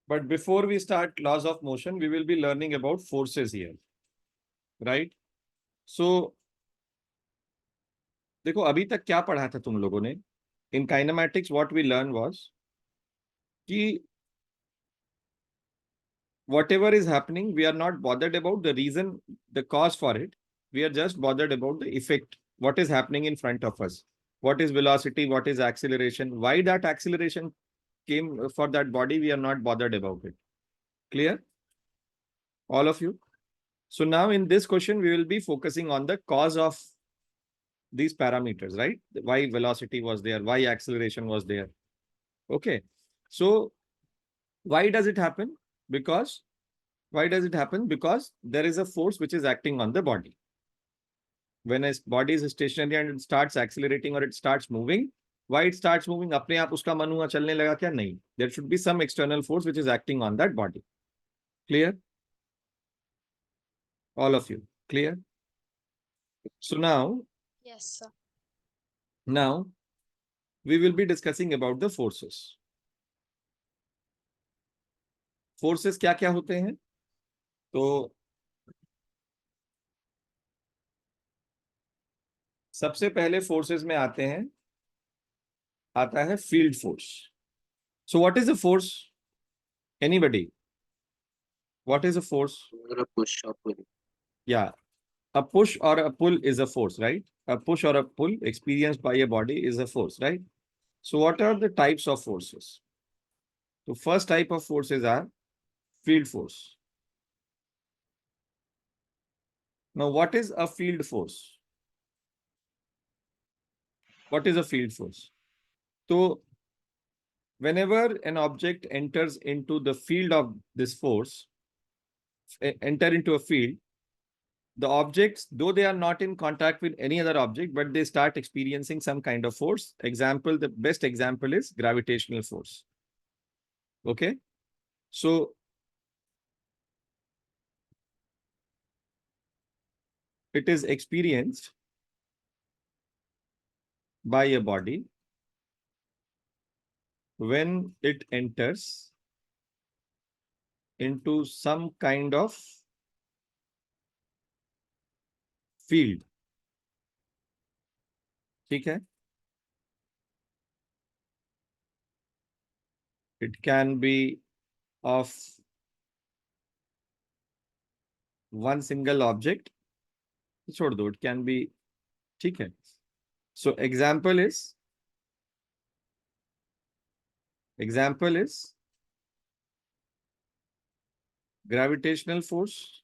But before we start laws of motion, we will be learning about forces here, right? So, देखो अभी तक क्या पढ़ा था तुम लोगों ने? In kinematics, what we learned was कि whatever is happening, we are not bothered about the reason, the cause for it. We are just bothered about the effect, what is happening in front of us. What is velocity? What is acceleration? Why that acceleration came for that body? We are not bothered about it. Clear? All of you? So now in this question, we will be focusing on the cause of these parameters, right? Why velocity was there? Why acceleration was there? Okay. So why does it happen? Because why does it happen? Because there is a force which is acting on the body. When a body is stationary and it starts accelerating or it starts moving, why it starts moving? अपने आप उसका मन हुआ चलने लगा क्या? नहीं. There should be some external force which is acting on that body. Clear? All of you. Clear? So Yes, sir. now we will be discussing about the forces. Forces क्या क्या होते हैं? तो सबसे पहले फोर्सेस में आते हैं, आता है field force. So what is a force? Anybody? What is a force? A push or pull. Yeah, a push or a pull is a force, right? A push or a pull experienced by a body is a force, right? So what are the types of forces? The first type of forces are field force. Now, what is a field force? What is a field force? So whenever an object enters into the field of this force, enter into a field, the objects, though they are not in contact with any other object, but they start experiencing some kind of force. Example, the best example is gravitational force. Okay. So it is experienced by a body when it enters into some kind of field. ठीक है? It can be of one single object. छोड़ दो, it can be, ठीक है? So example is gravitational force,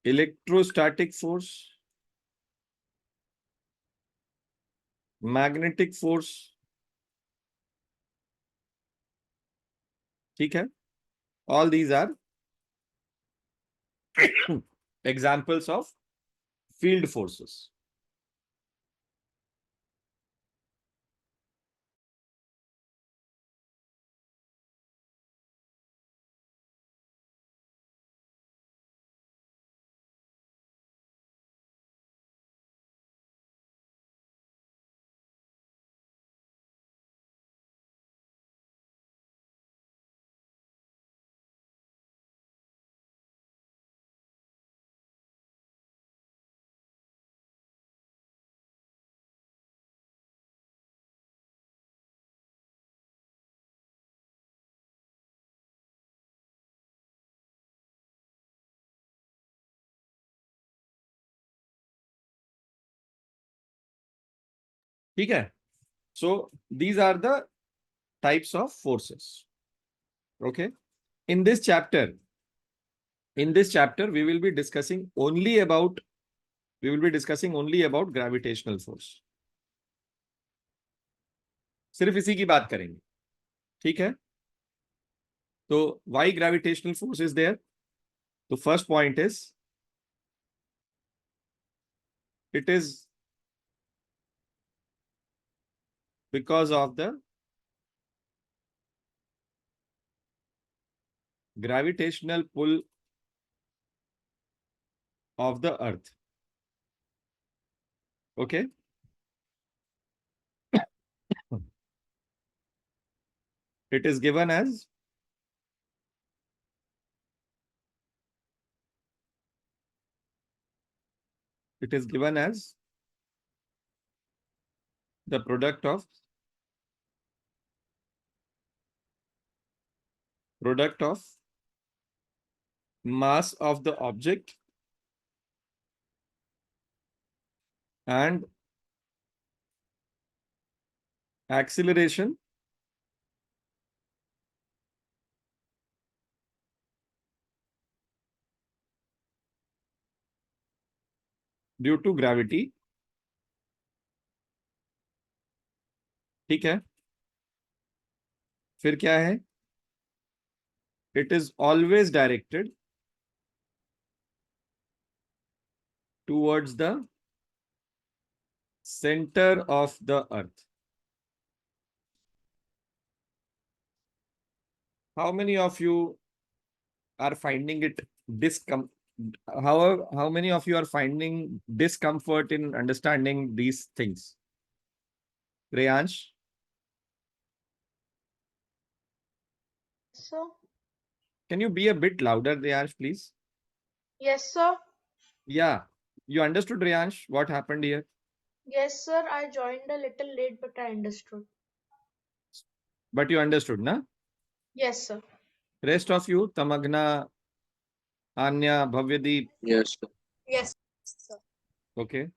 electrostatic force, magnetic force. ठीक है? All these are examples of field forces. ठीक है? So these are the types of forces. Okay. In this chapter, we will be discussing only about gravitational force. सिर्फ इसी की बात करेंगे. ठीक है? तो why gravitational force is there? The first point is it is because of the gravitational pull of the earth. Okay. It is given as the product of mass of the object and acceleration due to gravity. ठीक है, फिर क्या है? It is always directed towards the center of the earth. How many of you are finding it how many of you are finding discomfort in understanding these things? Reyansh, Sir. can you be a bit louder, Reyansh, please? Yes, sir. Yeah, you understood, Reyansh, what happened here? Yes, sir. I joined a little late, but I understood. But you understood, na? Yes, sir. Rest of you, Tamagna, Anya, Bhavyadeep, Yes, sir. Yes, sir. okay?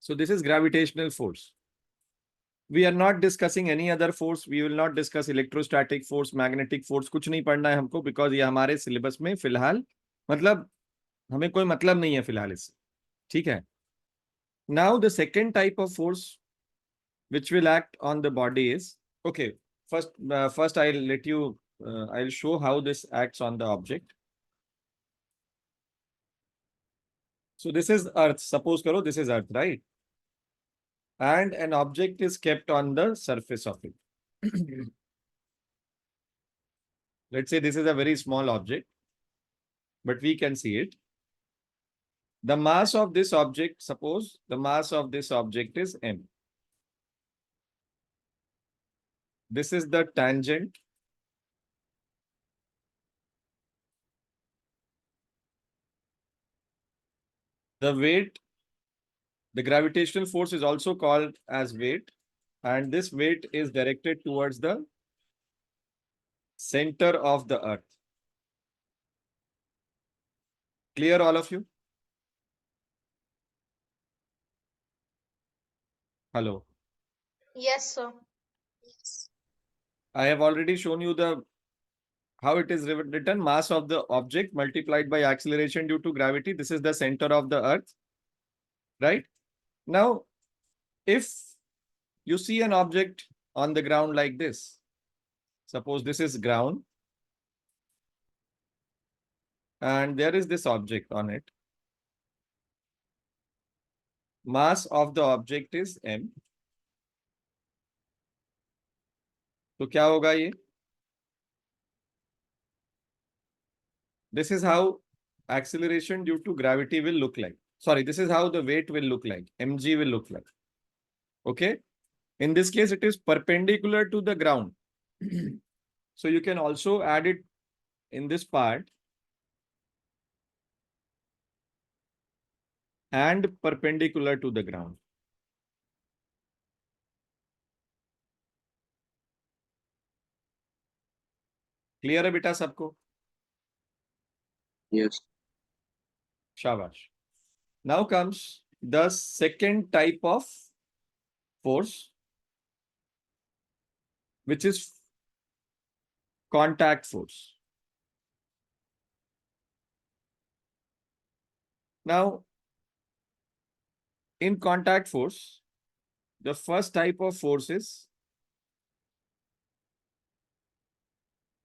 So this is gravitational force. We are not discussing any other force. We will not discuss electrostatic force, magnetic force. कुछ नहीं पढ़ना है हमको because ये हमारे syllabus में फिलहाल मतलब हमें कोई मतलब नहीं है फिलहाल इससे. ठीक है? Now the second type of force which will act on the body is okay. First I'll let you. I'll show how this acts on the object. So this is Earth. Suppose karo this is Earth, right? And an object is kept on the surface of it. Let's say this is a very small object, but we can see it. The mass of this object, suppose the mass of this object is m. This is the tangent. The weight, the gravitational force is also called as weight, and this weight is directed towards the center of the earth. Clear, all of you? Hello. Yes, sir. I have already shown you the how it is written, mass of the object multiplied by acceleration due to gravity. This is the center of the earth, right? Now, if you see an object on the ground like this, suppose this is ground, and there is this object on it. Mass of the object is m. तो क्या होगा ये? This is how acceleration due to gravity will look like. Sorry, this is how the weight will look like. mg will look like. Okay. In this case, it is perpendicular to the ground. So you can also add it in this part and perpendicular to the ground. Clear है बेटा सबको? Yes. Shabash. Now comes the second type of force, which is contact force. Now, in contact force, the first type of force is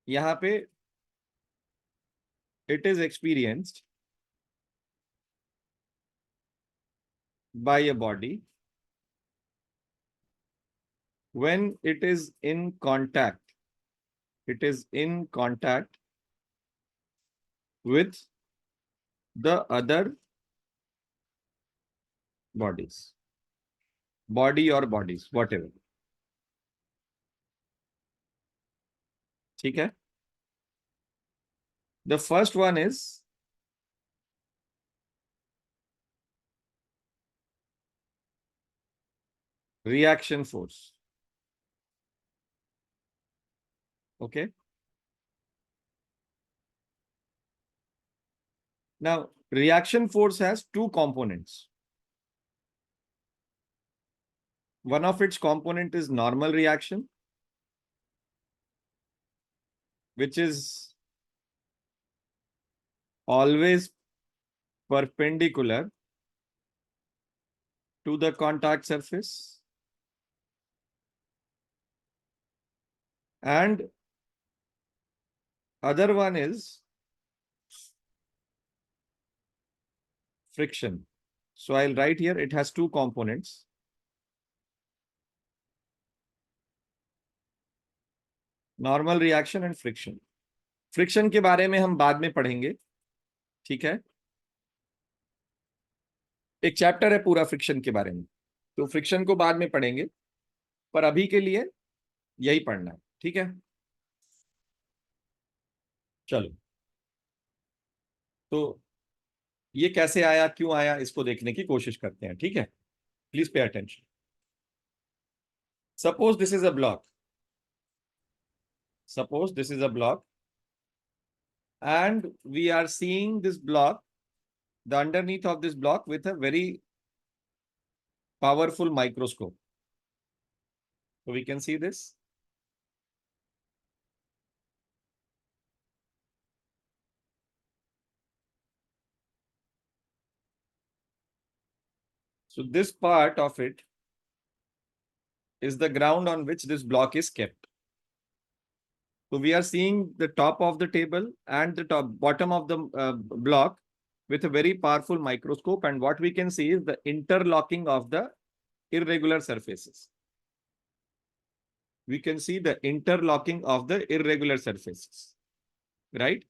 यहाँ पे it is experienced by a body when it is in contact. It is in contact with the other bodies, body or bodies, whatever. ठीक है. The first one is reaction force. Okay. Now, reaction force has two components. One of its component is normal reaction, which is always perpendicular to the contact surface, and other one is friction. So I'll write here, it has two components. Normal reaction and friction. Friction के बारे में हम बाद में पढ़ेंगे, ठीक है. एक चैप्टर है पूरा फ्रिक्शन के बारे में, तो फ्रिक्शन को बाद में पढ़ेंगे, पर अभी के लिए यही पढ़ना है, ठीक है. चलो, तो ये कैसे आया, क्यों आया, इसको देखने की कोशिश करते हैं, ठीक है. Please pay attention. Suppose this is a block. Suppose this is a block and we are seeing this block, the underneath of this block with a very powerful microscope. So we can see this. So this part of it is the ground on which this block is kept. So we are seeing the top of the table and the bottom of the block with a very powerful microscope, and what we can see is the interlocking of the irregular surfaces. We can see the interlocking of the irregular surfaces, right?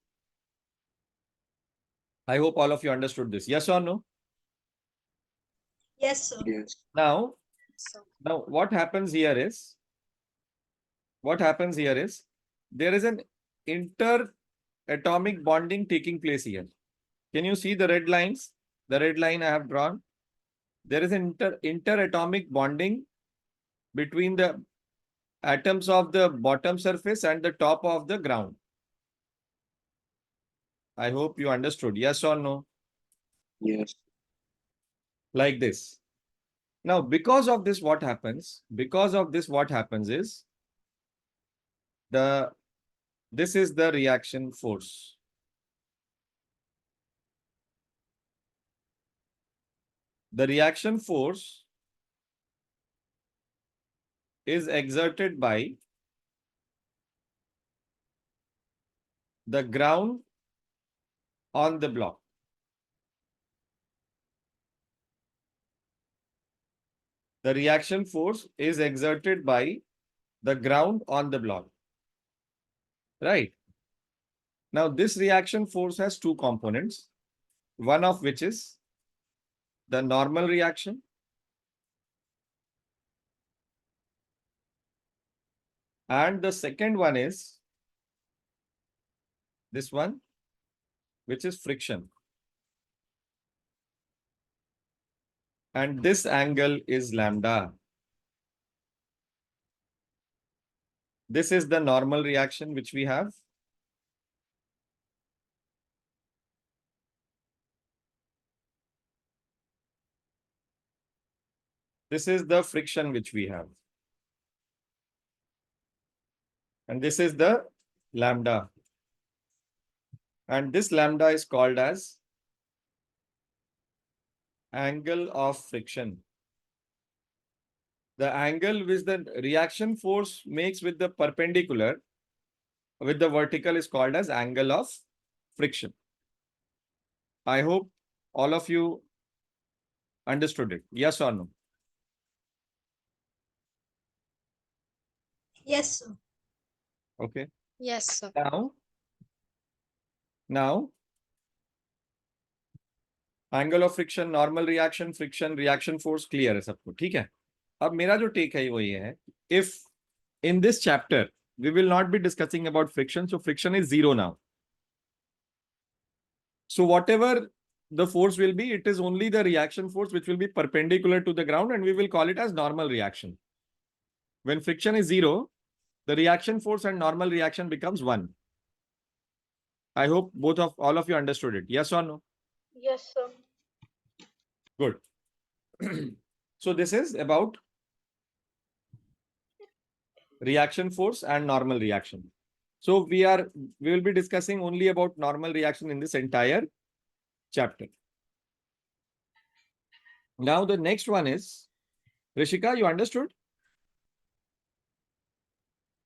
I hope all of you understood this. Yes or no? Yes, sir. Yes. Now what happens here is, there is an interatomic bonding taking place here. Can you see the red lines? The red line I have drawn. There is an interatomic bonding between the atoms of the bottom surface and the top of the ground. I hope you understood. Yes or no? Yes. Like this. Now, because of this, what happens? Because of this, what happens is this is the reaction force. The reaction force is exerted by the ground on the block. The reaction force is exerted by the ground on the block. Right. Now, this reaction force has two components, one of which is the normal reaction, and the second one is this one, which is friction. And this angle is lambda. This is the normal reaction which we have. This is the friction which we have. And this is the lambda. And this lambda is called as angle of friction. The angle which the reaction force makes with the perpendicular, with the vertical, is called as angle of friction. I hope all of you understood it. Yes or no? Yes, sir. Okay. Yes, sir. Now, angle of friction, normal reaction, friction, reaction force, clear है सबको, ठीक है. अब मेरा जो take है वो ये है, if in this chapter we will not be discussing about friction. So friction is zero now. So whatever the force will be, it is only the reaction force which will be perpendicular to the ground, and we will call it as normal reaction. When friction is zero, the reaction force and normal reaction becomes one. I hope all of you understood it. Yes or no? Yes, sir. Good. So this is about reaction force and normal reaction. So we will be discussing only about normal reaction in this entire chapter. Now the next one is, Rishika, you understood?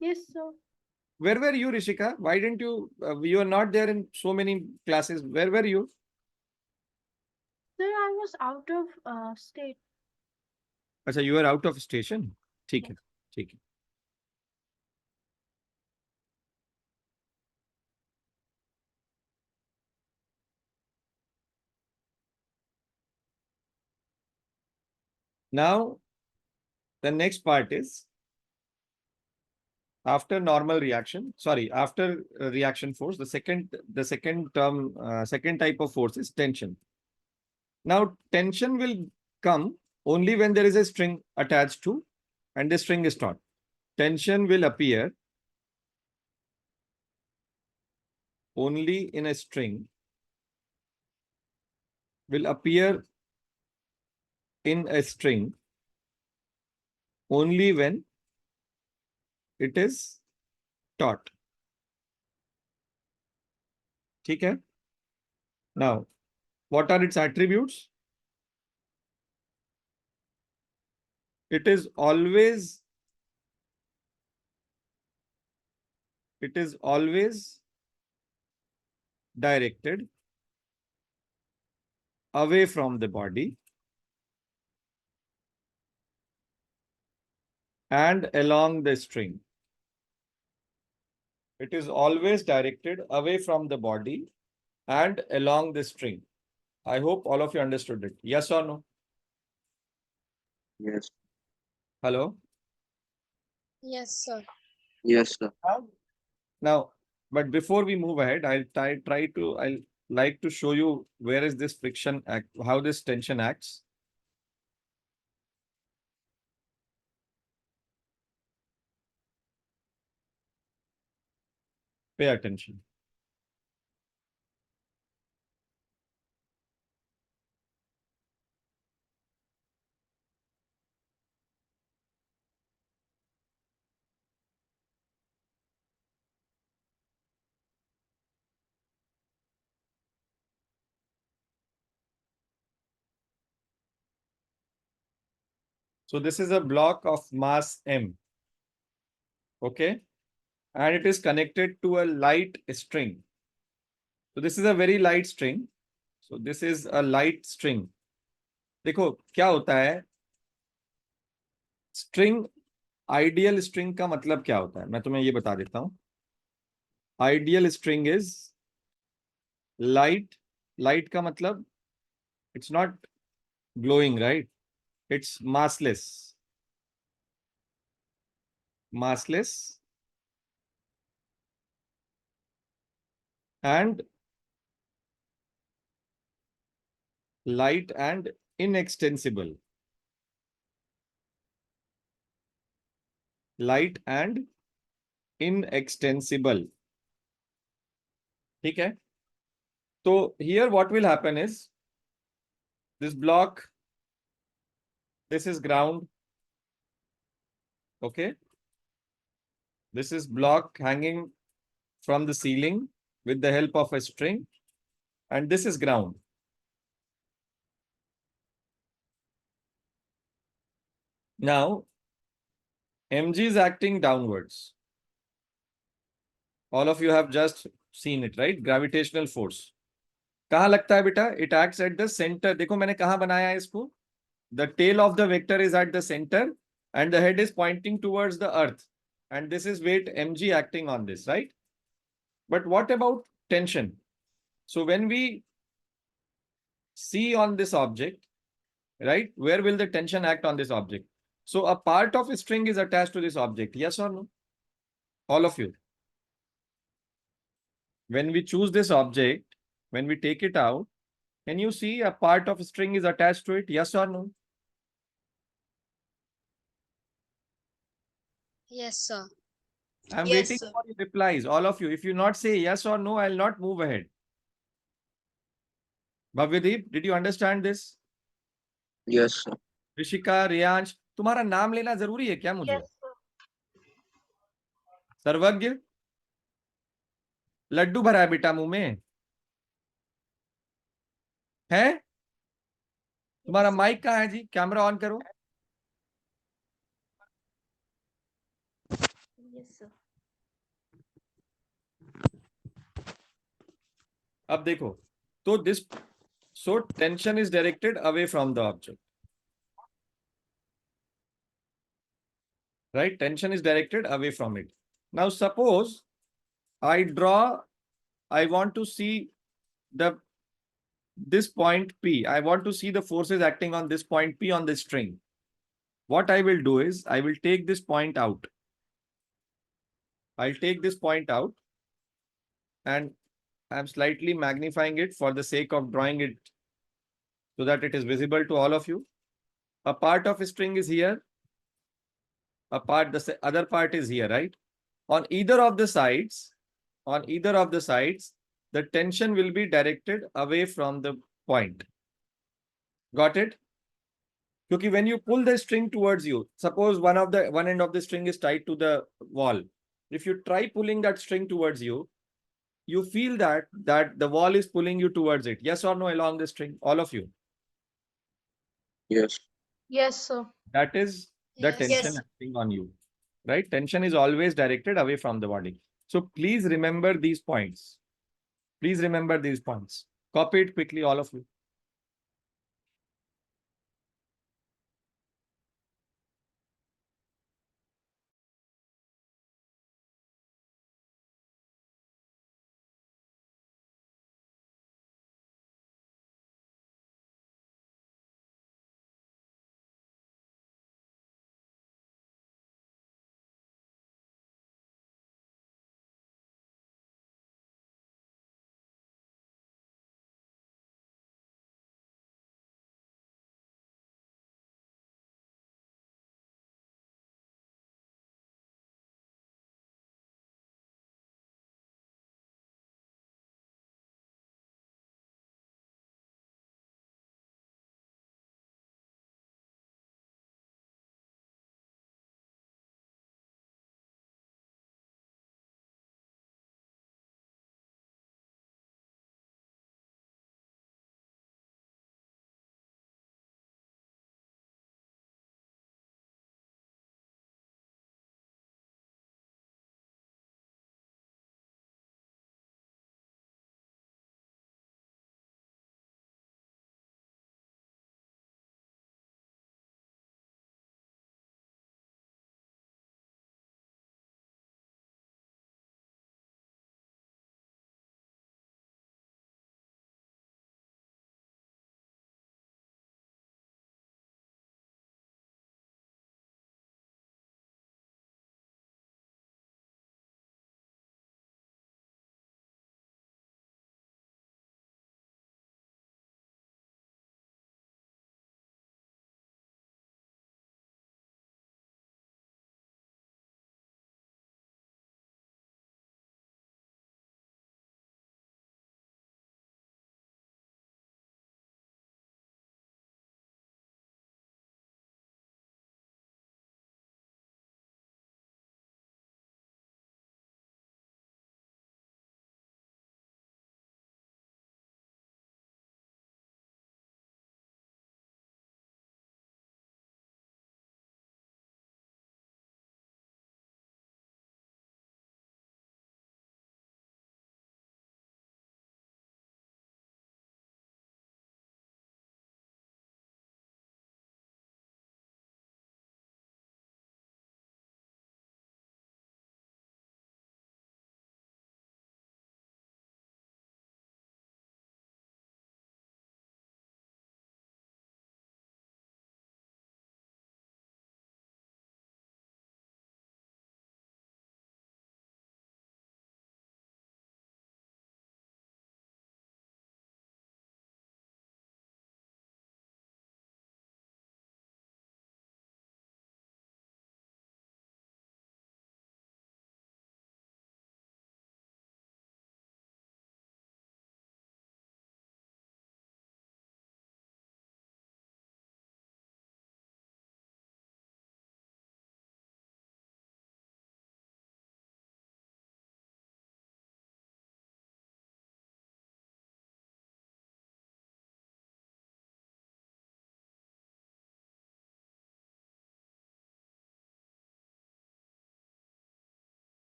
Yes, sir. Where were you, Rishika? Why didn't you? You are not there in so many classes. Where were you? Sir, I was out of state. अच्छा, you are out of station. ठीक है, ठीक है. Now, the next part is after normal reaction. Sorry, after reaction force. Second type of force is tension. Now, tension will come only when there is a string attached to, and the string is taut. Tension will appear only in a string. Will appear in a string only when it is taut. ठीक है? Now, what are its attributes? It is always directed away from the body and along the string. It is always directed away from the body and along the string. I hope all of you understood it. Yes or no? Yes. Hello? Yes, sir. Yes, sir. Now, but before we move ahead, I'll like to show you where is this friction act, how this tension acts. Pay attention. So this is a block of mass m. Okay. And it is connected to a light string. So this is a very light string. So this is a light string. देखो क्या होता है string ideal string का मतलब क्या होता है मैं तुम्हें ये बता देता हूं आइडियल स्ट्रिंग इज लाइट का मतलब it's not glowing, right? It's massless and light and inextensible. Light and inextensible. ठीक है? So here what will happen is this block, this is ground. Okay. This is block hanging from the ceiling with the help of a string, and this is ground. Now, mg is acting downwards. All of you have just seen it, right? Gravitational force. कहाँ लगता है बेटा? It acts at the center. देखो मैंने कहाँ बनाया है इसको? The tail of the vector is at the center and the head is pointing towards the earth. And this is weight mg acting on this, right? But what about tension? So when we see on this object, right, where will the tension act on this object? So a part of a string is attached to this object. Yes or no? All of you. When we choose this object, when we take it out, can you see a part of string is attached to it? Yes or no? Yes, sir. I'm Yes, waiting sir. for your replies, all of you. If you not say yes or no, I'll not move ahead. Bhavyadeep, did you understand this? Yes, sir. Rishika, Riyansh, तुम्हारा नाम लेना जरूरी है क्या मुझे? Yes, sir. सर्वज्ञ, लड्डू भरा है बेटा मुंह में है? तुम्हारा माइक कहाँ है जी? कैमरा ऑन करो। Yes, sir. अब देखो, तो this so tension is directed away from the object, right? Tension is directed away from it. Now suppose I want to see the this point P. I want to see the forces acting on this point P on this string. What I will do is I will take this point out. I'll take this point out and I'm slightly magnifying it for the sake of drawing it so that it is visible to all of you. A part of a string is here. The other part is here, right? On either of the sides, the tension will be directed away from the point. Got it? Because when you pull the string towards you, suppose one end of the string is tied to the wall. If you try pulling that string towards you, you feel that the wall is pulling you towards it. Yes or no along the string, all of you? Yes. Yes, sir. That is the Yes. tension Yes. acting on you, right? Tension is always directed away from the body. So please remember these points. Please remember these points. Copy it quickly, all of you.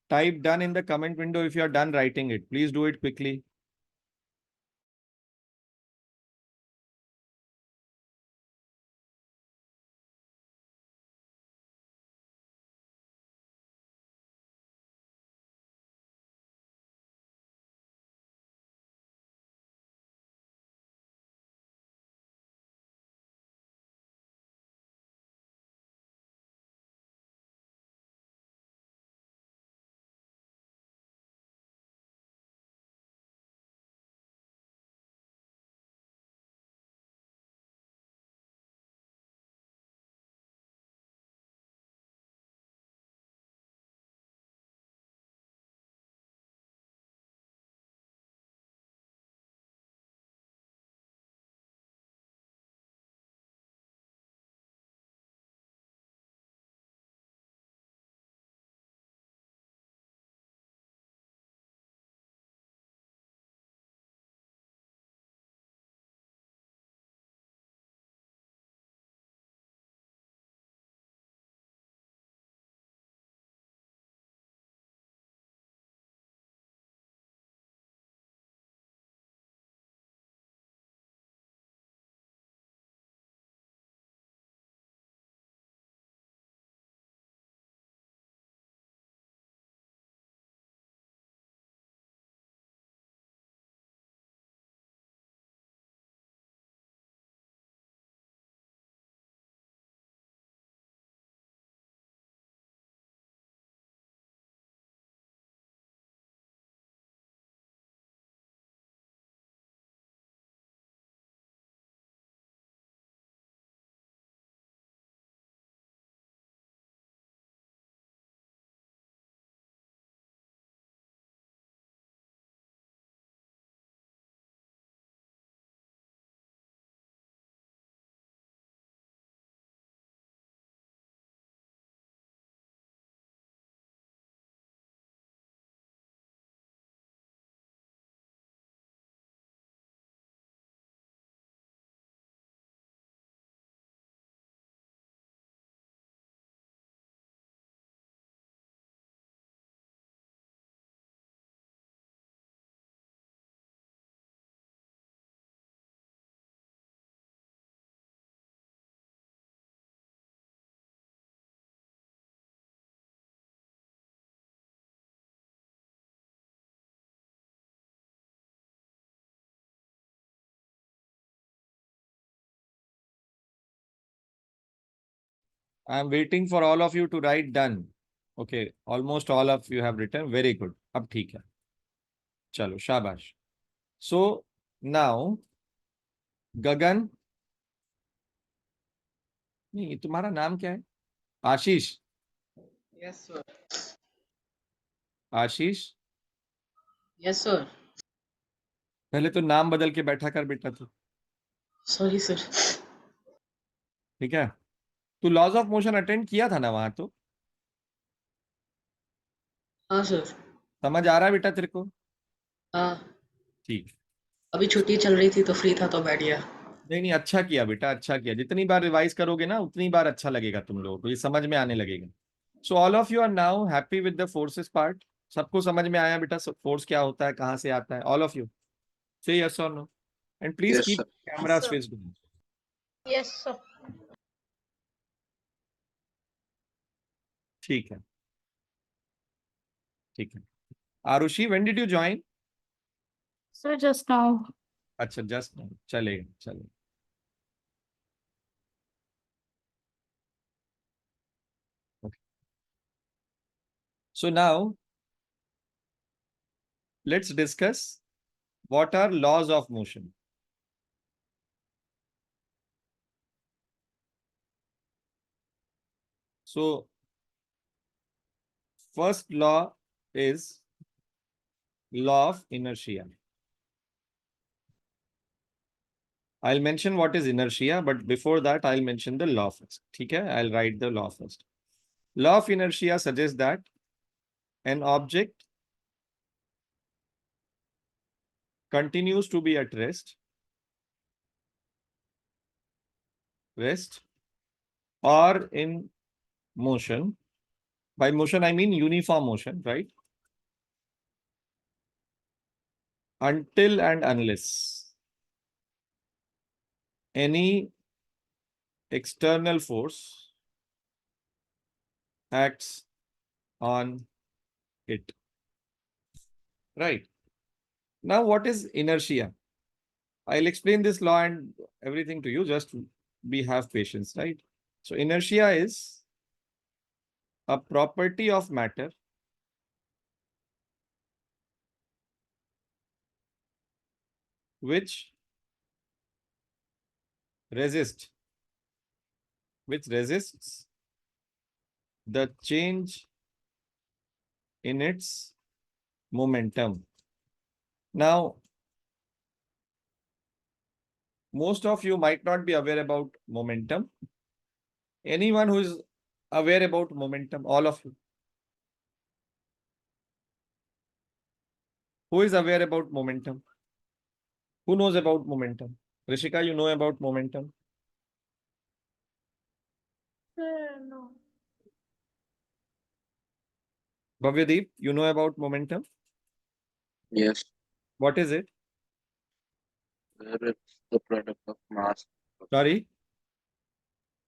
Type done in the comment window if you are done writing it. Please do it quickly. I'm waiting for all of you to write done. Okay, almost all of you have written. Very good. अब ठीक है. चलो, शाबाश. So now, गगन, नहीं तुम्हारा नाम क्या है? आशीष. Yes, sir. आशीष, Yes, sir. पहले तो नाम बदल के बैठा कर बेटा तू. Sorry, sir. ठीक है. तू लॉज ऑफ मोशन अटेंड किया था ना वहां तो. हाँ सर. समझ आ रहा है बेटा तेरे को? हाँ. ठीक. अभी छुट्टी चल रही थी तो फ्री था तो बैठ गया. नहीं नहीं, अच्छा किया बेटा, अच्छा किया. जितनी बार रिवाइज करोगे ना उतनी बार अच्छा लगेगा तुम लोगों को, ये समझ में आने लगेगा. So all of you are now happy with the forces part. सबको समझ में आया बेटा फोर्स क्या होता है, कहाँ से आता है? ऑल ऑफ यू से यस और no, and please Yes, keep sir. Camera sir. Faced. Yes, sir. ठीक है, ठीक है. Arushi, when did you join? Sir, just now. अच्छा, जस्ट चलेगा, चलेगा. So now let's discuss what are laws of motion. So first law is law of inertia. I'll mention what is inertia, but before that I'll mention the law first. Okay, I'll write the law first. Law of inertia suggests that an object continues to be at rest or in motion By motion, I mean uniform motion, right? Until and unless any external force acts on it. Right. Now, what is inertia? I'll explain this law and everything to you. Just have patience, right? So inertia is a property of matter which resists the change in its momentum. Now, most of you might not be aware about momentum. Anyone who is aware about momentum, all of you. Who is aware about momentum? Who knows about momentum? Rishika, you know about momentum? No. Bhavyadeep, you know about momentum? Yes. What is it? Where it's the product of mass. Sorry?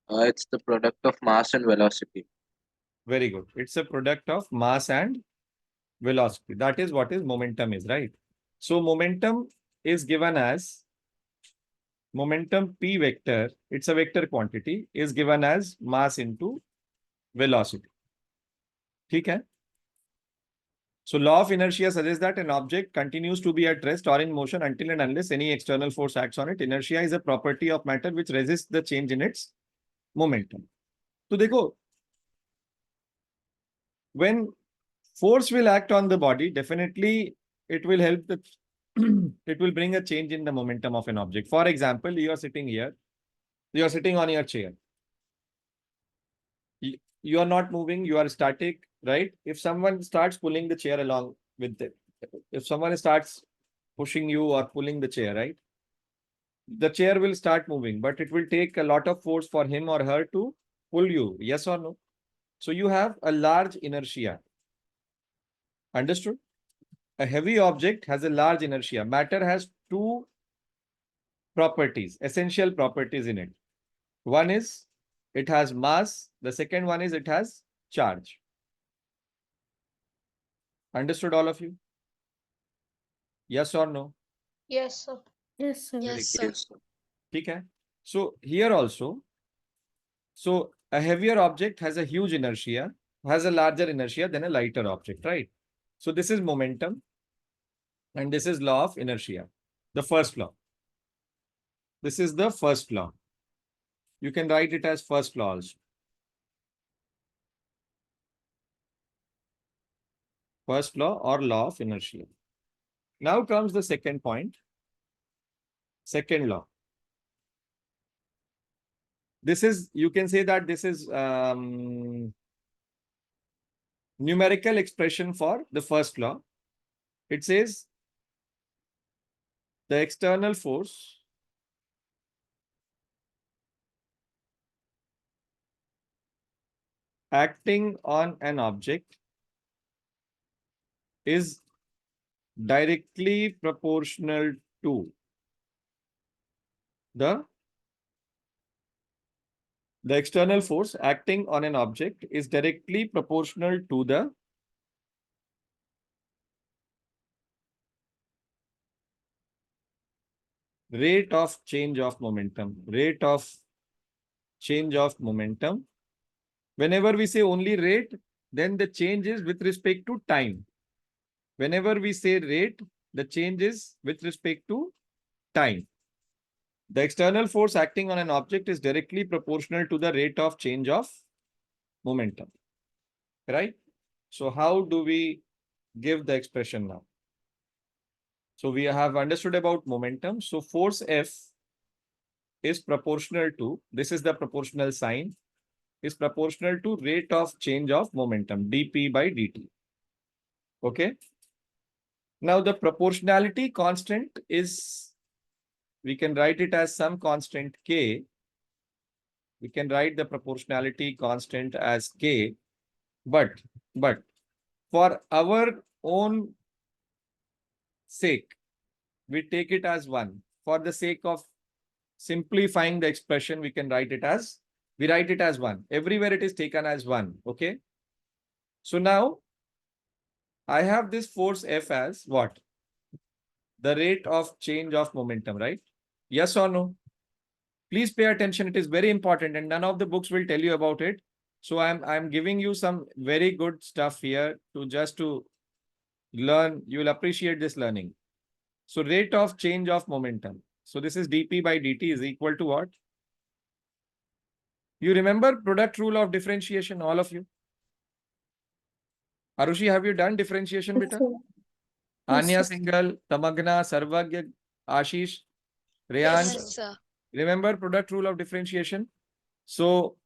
It's the product of mass and velocity. Very good. It's a product of mass and velocity. That is what is momentum is, right? So momentum is given as momentum P vector. It's a vector quantity is given as mass into velocity. Okay? So law of inertia suggests that an object continues to be at rest or in motion until and unless any external force acts on it. Inertia is a property of matter which resists the change in its momentum. So देखो, when force will act on the body, definitely it will help the it will bring a change in the momentum of an object. For example, you are sitting here, you are sitting on your chair. You are not moving, you are static, right? If someone starts pulling the chair along with it, if someone starts pushing you or pulling the chair, right? The chair will start moving, but it will take a lot of force for him or her to pull you. Yes or no? So you have a large inertia. Understood? A heavy object has a large inertia. Matter has two properties, essential properties in it. One is it has mass. The second one is it has charge. Understood, all of you? Yes or no? Yes, sir. Yes, sir. Yes, sir. Yes, sir. Okay. So here also, so a heavier object has a huge inertia, has a larger inertia than a lighter object, right? So this is momentum and this is law of inertia, the first law. This is the first law. You can write it as first law also. First law or law of inertia. Now comes the second point. Second law. This is, you can say that this is numerical expression for the first law. It says the external force acting on an object is directly proportional to the external force acting on an object is directly proportional to the rate of change of momentum. Rate of change of momentum. Whenever we say only rate, then the change is with respect to time. Whenever we say rate, the change is with respect to time. The external force acting on an object is directly proportional to the rate of change of momentum. Right? So how do we give the expression now? So we have understood about momentum. So force F is proportional to, this is the proportional sign, is proportional to rate of change of momentum, dp by dt. Okay. Now the proportionality constant is, we can write it as some constant k. We can write the proportionality constant as k. But for our own sake, we take it as 1. For the sake of simplifying the expression, we write it as 1. Everywhere it is taken as 1. Okay. So now I have this force F as what? The rate of change of momentum, right? Yes or no? Please pay attention. It is very important and none of the books will tell you about it. So I'm giving you some very good stuff here to learn. You will appreciate this learning. So rate of change of momentum. So this is dp by dt is equal to what? You remember product rule of differentiation, all of you? Arushi, have you done differentiation, beta? Anya Singhal, Tamagna, Sarvagya, Ashish, Rayan. Yes, sir. Remember product rule of differentiation? So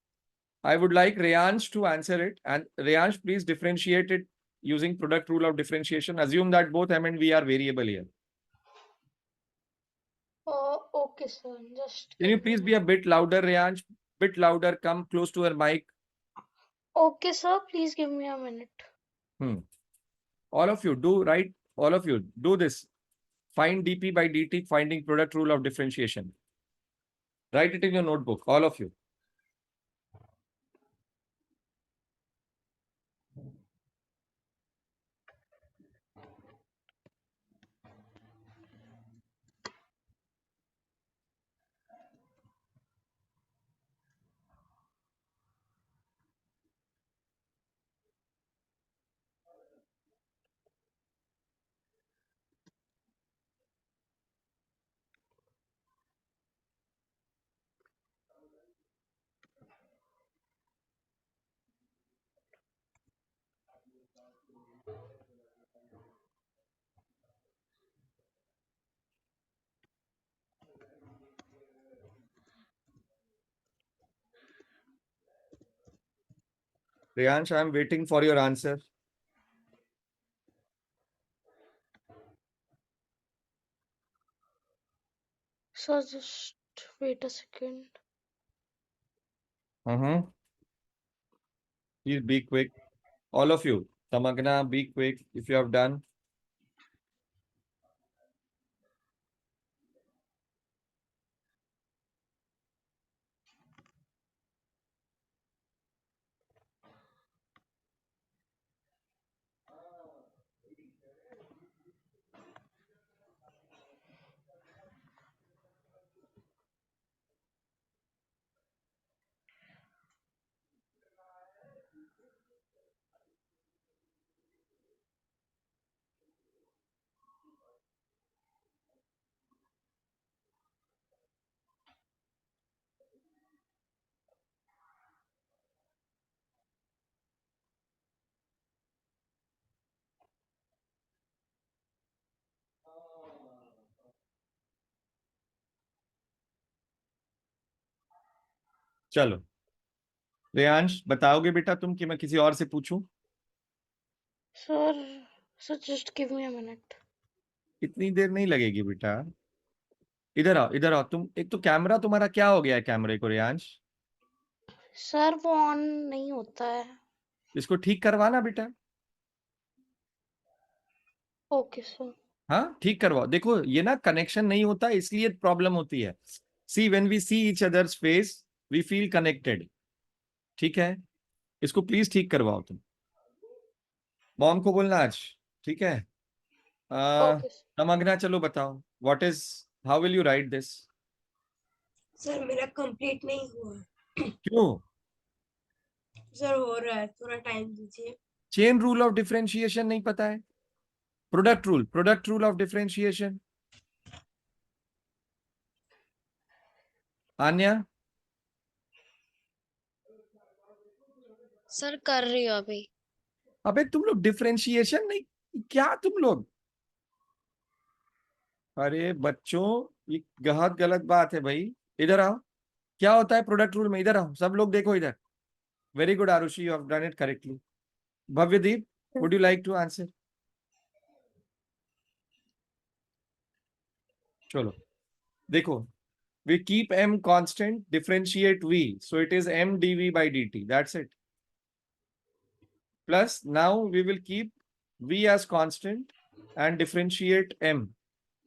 I would like Rayansh to answer it. And Rayansh, please differentiate it using product rule of differentiation. Assume that both M and V are variable here. Okay, sir. Just Can you give me please be a bit louder, Rayansh? Bit louder, come close to her mic. Okay, sir. Please give me a minute. All of you do, right? All of you do this. Find dp by dt, finding product rule of differentiation. Write it in your notebook, all of you. Rayansh, I am waiting for your answer. Sir, just wait a second. Please be quick. All of you. Tamagna, be quick if you have done. चलो रेयांश बताओगे बेटा तुम कि मैं किसी और से पूछूं? Sir, just give me a minute. इतनी देर नहीं लगेगी बेटा. इधर आओ तुम. एक तो कैमरा तुम्हारा क्या हो गया है कैमरे को रेयांश? सर वो ऑन नहीं होता है. इसको ठीक करवाना बेटा. Okay sir. हाँ ठीक करवाओ. देखो ये ना कनेक्शन नहीं होता इसलिए प्रॉब्लम होती है. See when we see each others face we feel connected. ठीक है, इसको प्लीज ठीक करवाओ तुम. मॉम को बोलना आज. ठीक है. Okay sir. तमगना चलो बताओ what is, how will you right this? Sir मेरा कंप्लीट नहीं हुआ. क्यों? सर हो रहा है, थोड़ा टाइम दीजिए. चेन रूल ऑफ डिफरेंशिएशन नहीं पता है? Product rule of differentiation. Anya? Sir कर रही हो अभी. अबे तुम लोग डिफरेंशिएशन नहीं, क्या तुम लोग? अरे बच्चों ये बहुत गलत बात है भाई. इधर आओ. क्या होता है प्रोडक्ट रूल में? इधर आओ सब लोग, देखो इधर. Very good Arushi, you have done it correctly. Bhavyadeep, would you like to answer? चलो देखो, we keep m constant, differentiate v, so it is m dv by dt, that's it. plus now we will keep v as constant and differentiate m.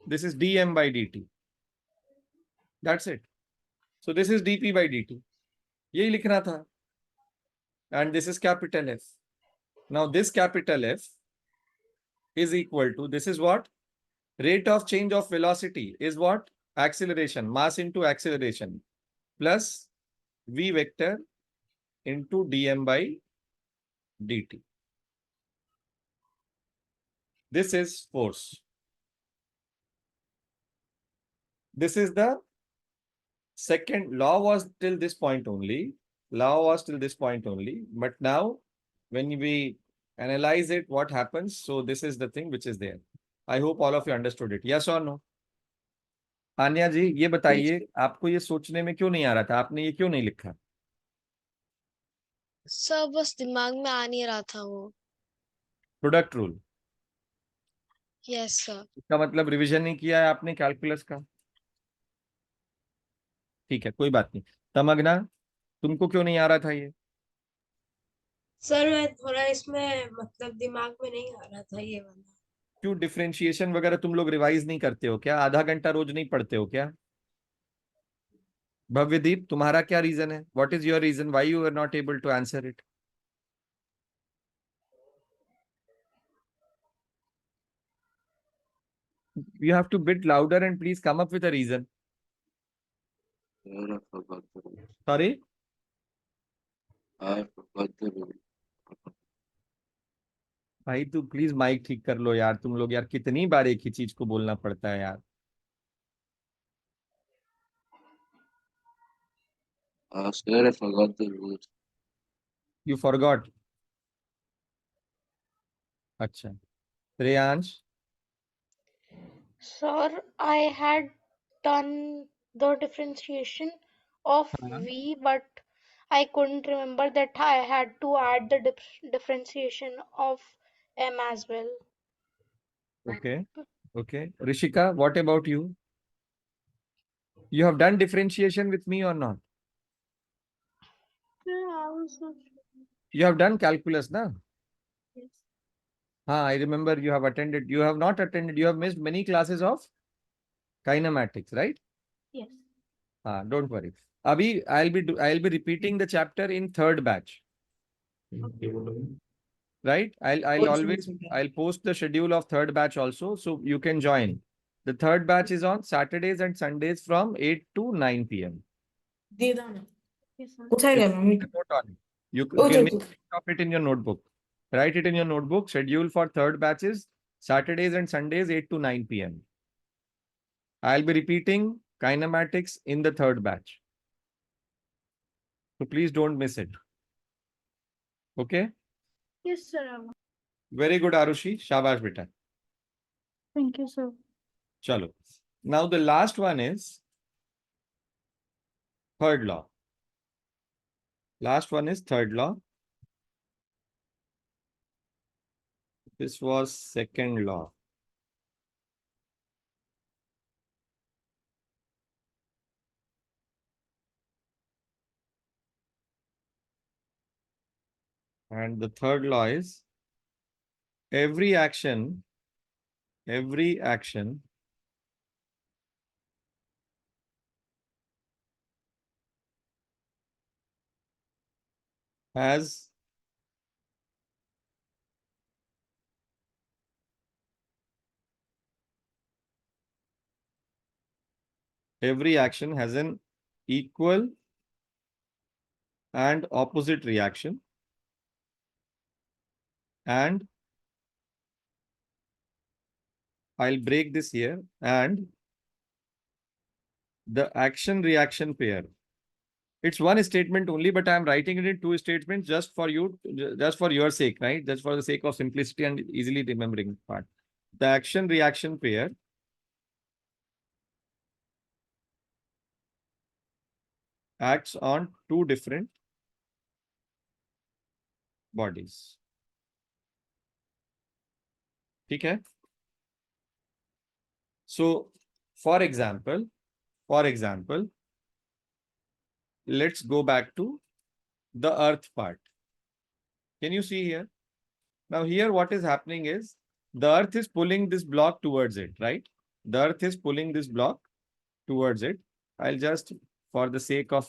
This is dm by dt. That's it. So this is dp by dt. यही लिखना था. And this is capital F. Now this capital F is equal to, this is what? Rate of change of velocity is what? Acceleration, mass into acceleration, plus v vector into dm by dt. This is force. This is the second law was till this point only. Law was till this point only. But now when we analyze it, what happens? So this is the thing which is there. I hope all of you understood it. Yes or no? Anya जी ये बताइए आपको ये सोचने में क्यों नहीं आ रहा था? आपने ये क्यों नहीं लिखा? सर बस दिमाग में आ नहीं रहा था वो. Product rule. Yes sir. इसका मतलब रिवीजन नहीं किया है आपने कैलकुलस का. ठीक है, कोई बात नहीं. तमगना, तुमको क्यों नहीं आ रहा था ये? सर मैं थोड़ा इसमें मतलब दिमाग में नहीं आ रहा था ये वाला. क्यों डिफरेंशिएशन वगैरह तुम लोग रिवाइज नहीं करते हो क्या? आधा घंटा रोज नहीं पढ़ते हो क्या? भव्यदीप, तुम्हारा क्या रीजन है? What is your reason why you are not able to answer it? You have to bit louder and please come up with a reason. Sir, I forgot the rule. Sorry? I forgot the rule. भाई तू please mic ठीक कर लो यार. तुम लोग यार कितनी बार एक ही चीज को बोलना पड़ता है यार. Sir, I forgot the rules. You forgot. अच्छा. Shreyansh. Sir, I had done the differentiation of हाँ. V, but I couldn't remember that I had to add the differentiation of M as well. Okay. Okay. Rishika, what about you? You have done differentiation with me or not? You have done calculus, na? Yes. I remember you have attended. You have not attended. You have missed many classes of kinematics, right? Yes. Don't worry. Abhi, I'll be repeating the chapter in third batch. Right? I'll post the schedule of third batch also, so you can join. The third batch is on Saturdays and Sundays from 8 to 9 p.m. Yes, sir. Note on it. You can make note of it in your notebook. Write it in your notebook. Schedule for third batches Saturdays and Sundays 8 to 9 p.m. I'll be repeating kinematics in the third batch. So please don't miss it. Okay? Yes, sir. I will. Very good, Arushi. Shabash beta. Thank you, sir. Chalo. Now the last one is third law. Last one is third law. This was second law. And the third law is every action has an equal and opposite reaction, and I'll break this here, and the action reaction pair. It's one statement only, but I'm writing it in two statements just for you, just for your sake, right? Just for the sake of simplicity and easily remembering part. The action reaction pair acts on two different bodies. Okay? So, for example, let's go back to the earth part. Can you see here? Now here what is happening is the earth is pulling this block towards it, right? The earth is pulling this block towards it. I'll just, for the sake of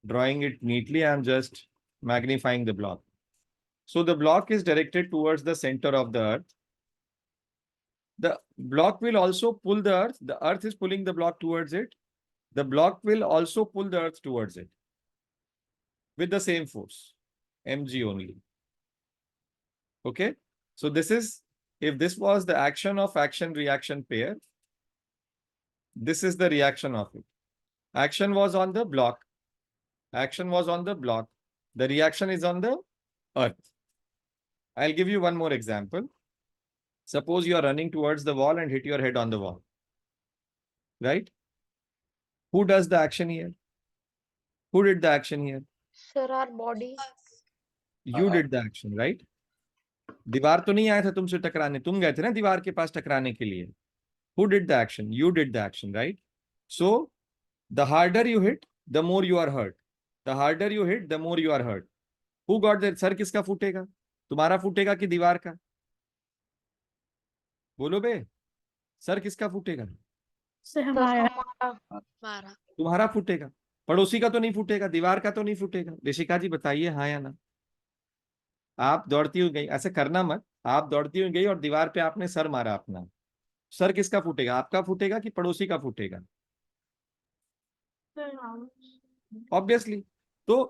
drawing it neatly, I'm just magnifying the block. So the block is directed towards the center of the earth. The block will also pull the earth. The earth is pulling the block towards it. The block will also pull the earth towards it with the same force, mg only. Okay. So this is, if this was the action of action-reaction pair, this is the reaction of it. Action was on the block. Action was on the block. The reaction is on the earth. I'll give you one more example. Suppose you are running towards the wall and hit your head on the wall. Right? Who does the action here? Who did the action here? Sir, our body. You did the action, right? दीवार तो नहीं आया था तुमसे टकराने, तुम गए थे ना दीवार के पास टकराने के लिए. Who did the action? You did the action, right? So the harder you hit, the more you are hurt. The harder you hit, the more you are hurt. Who got the sir किसका फूटेगा? तुम्हारा फूटेगा कि दीवार का? बोलो बे, sir किसका फूटेगा? Sir sir हमारा हमारा. हमारा तुम्हारा फूटेगा. पड़ोसी का तो नहीं फूटेगा, दीवार का तो नहीं फूटेगा. ऋषिका जी बताइए हाँ या ना. आप दौड़ती हुई गई, ऐसे करना मत. आप दौड़ती हुई गई और दीवार पे आपने सर मारा अपना. सर किसका फूटेगा? आपका फूटेगा कि पड़ोसी का फूटेगा? सर हाँ. ऑब्वियसली. तो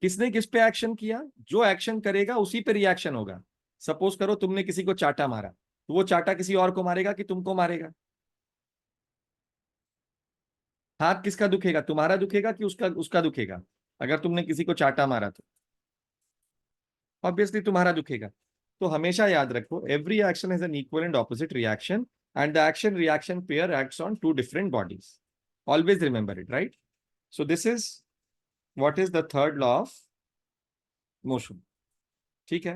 किसने किस पे एक्शन किया? जो एक्शन करेगा उसी पे रिएक्शन होगा. सपोज करो तुमने किसी को चाटा मारा, तो वो चाटा किसी और को मारेगा कि तुमको मारेगा? हाथ किसका दुखेगा? तुम्हारा दुखेगा कि उसका उसका दुखेगा? अगर तुमने किसी को चाटा मारा तो ऑब्वियसली तुम्हारा दुखेगा. तो हमेशा याद रखो, every action has an equal and opposite reaction, and the action reaction pair acts on two different bodies. Always remember it, right? So this is what is the third law of motion. ठीक है.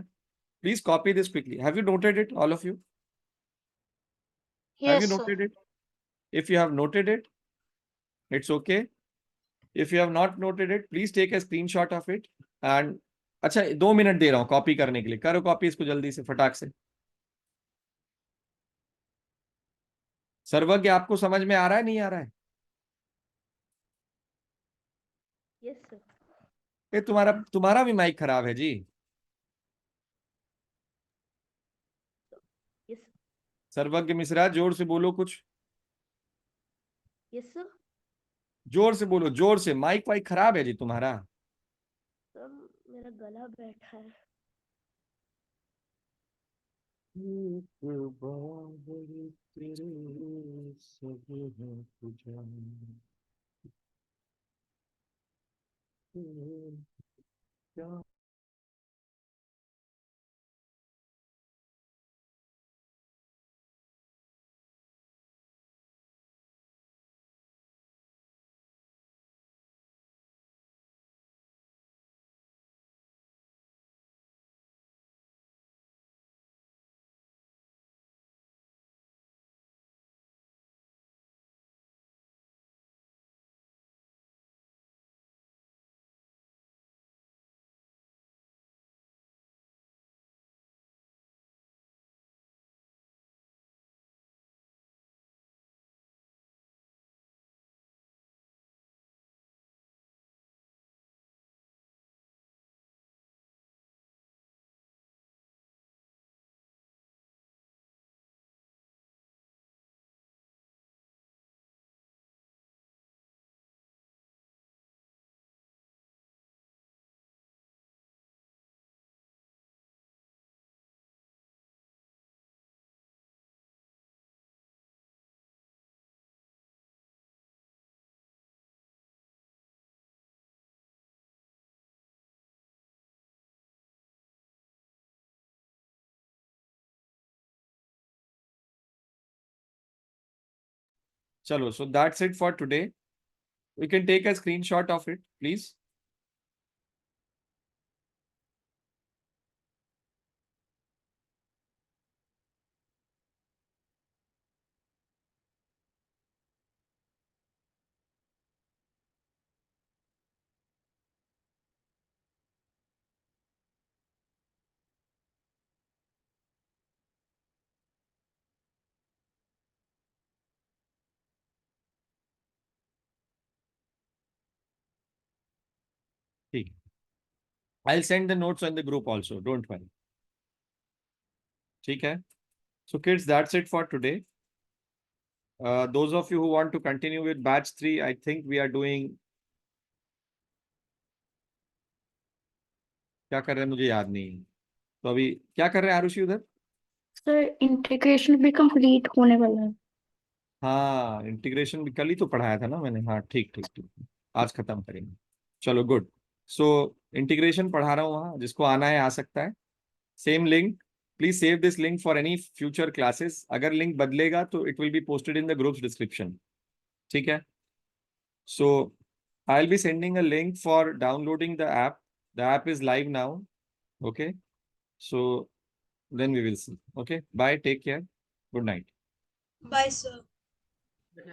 Please copy this quickly. Have you noted it, all of you? Have Yes, you sir. noted it? If you have noted it, it's okay. If you have not noted it, please take a screenshot of it. And अच्छा 2 minute दे रहा हूँ copy करने के लिए. करो copy इसको जल्दी से, फटाक से. सर्वज्ञ आपको समझ में आ रहा है नहीं आ रहा है? Yes sir. ये तुम्हारा भी माइक खराब है जी. यस सर्वज्ञ मिश्रा जोर से बोलो कुछ. Yes sir. जोर से बोलो, जोर से. माइक वाइक खराब है जी तुम्हारा. सर मेरा गला बैठा है. चलो, so that's it for today. We can take a screenshot of it, please. ठीक, I'll send the notes on the group also, don't worry. ठीक है? So kids, that's it for today. Those of you who want to continue with batch 3, I think we are doing, क्या कर रहे हैं मुझे याद नहीं है, तो अभी क्या कर रहे हैं आरुषि उधर? सर इंटीग्रेशन भी कंप्लीट होने वाला है। हाँ, इंटीग्रेशन भी कल ही तो पढ़ाया था ना मैंने। हाँ ठीक ठीक ठीक, आज खत्म करेंगे। चलो गुड। सो इंटीग्रेशन पढ़ा रहा हूँ वहाँ, जिसको आना है आ सकता है। Same link, please save this link for any future classes. अगर लिंक बदलेगा तो it will be posted in the group's description, ठीक है? So I will be sending a link for downloading the app. The app is live now. Okay, so then we will see. Okay, bye, take care, good night. Bye sir.